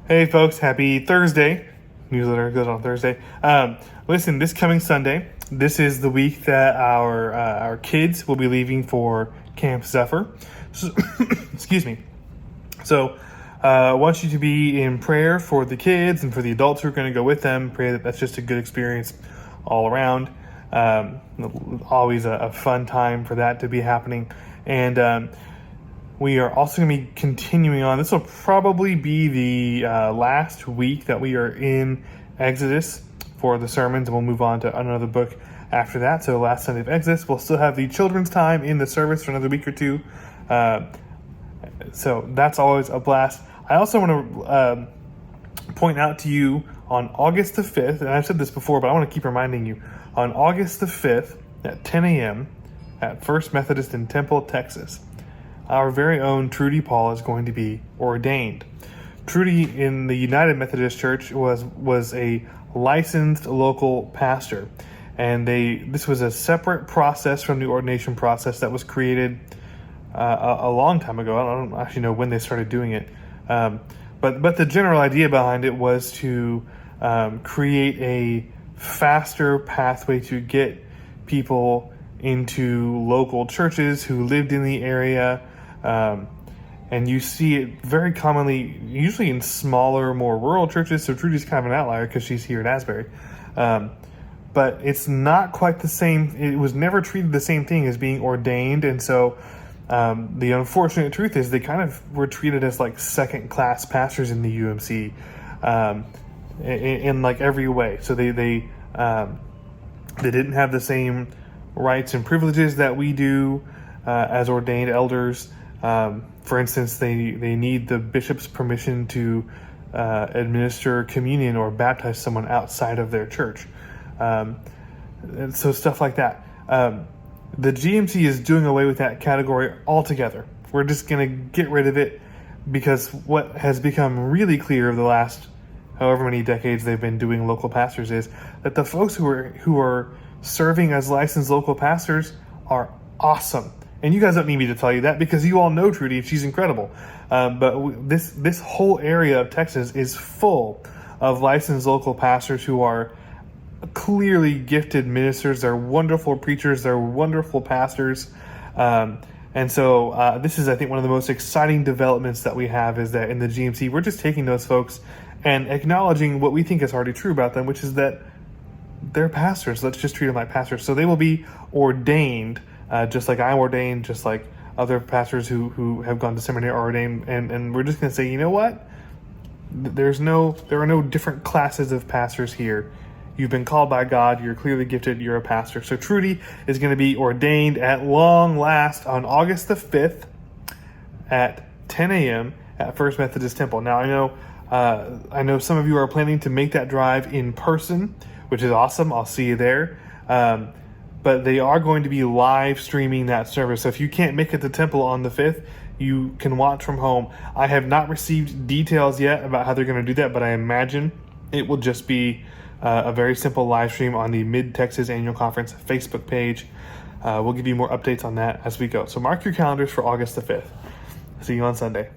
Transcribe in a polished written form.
Hey folks, happy Thursday. Newsletter goes on Thursday. Listen, this coming Sunday, this is the week that our kids will be leaving for Camp Zephyr. So, excuse me. So I want you to be in prayer for the kids and for the adults who are going to go with them. Pray that that's just a good experience all around. Always a fun time for that to be happening. And we are also going to be continuing on. This will probably be the last week that we are in Exodus for the sermons, and we'll move on to another book after that. So last Sunday of Exodus, we'll still have the children's time in the service for another week or two. So that's always a blast. I also want to point out to you on August the 5th, and I've said this before, but I want to keep reminding you, on August the 5th at 10 a.m. at First Methodist in Temple, Texas, our very own Trudy Paul is going to be ordained. Trudy in the United Methodist Church was a licensed local pastor, and this was a separate process from the ordination process that was created a long time ago. I don't actually know when they started doing it, but the general idea behind it was to create a faster pathway to get people into local churches who lived in the area. And you see it very commonly, usually in smaller, more rural churches. So Trudy's kind of an outlier because she's here in Asbury. But it's not quite the same. It was never treated the same thing as being ordained. And so the unfortunate truth is they kind of were treated as like second-class pastors in the UMC in like every way. So they didn't have the same rights and privileges that we do as ordained elders. For instance, they need the bishop's permission to administer communion or baptize someone outside of their church. And so stuff like that. The GMC is doing away with that category altogether. We're just going to get rid of it because what has become really clear over the last however many decades they've been doing local pastors is that the folks who are serving as licensed local pastors are awesome. And you guys don't need me to tell you that because you all know Trudy. She's incredible. But this whole area of Texas is full of licensed local pastors who are clearly gifted ministers. They're wonderful preachers. They're wonderful pastors. And so this is, I think, one of the most exciting developments that we have is that in the GMC, we're just taking those folks and acknowledging what we think is already true about them, which is that they're pastors. Let's just treat them like pastors. So they will be ordained. Just like I'm ordained, just like other pastors who have gone to seminary are ordained, and we're just going to say, you know what? There are no different classes of pastors here. You've been called by God. You're clearly gifted. You're a pastor. So Trudy is going to be ordained at long last on August the 5th at 10 a.m. at First Methodist Temple. Now I know some of you are planning to make that drive in person, which is awesome. I'll see you there. But they are going to be live streaming that service. So if you can't make it to Temple on the 5th, you can watch from home. I have not received details yet about how they're going to do that, but I imagine it will just be a very simple live stream on the Mid-Texas Annual Conference Facebook page. We'll give you more updates on that as we go. So mark your calendars for August the 5th. See you on Sunday.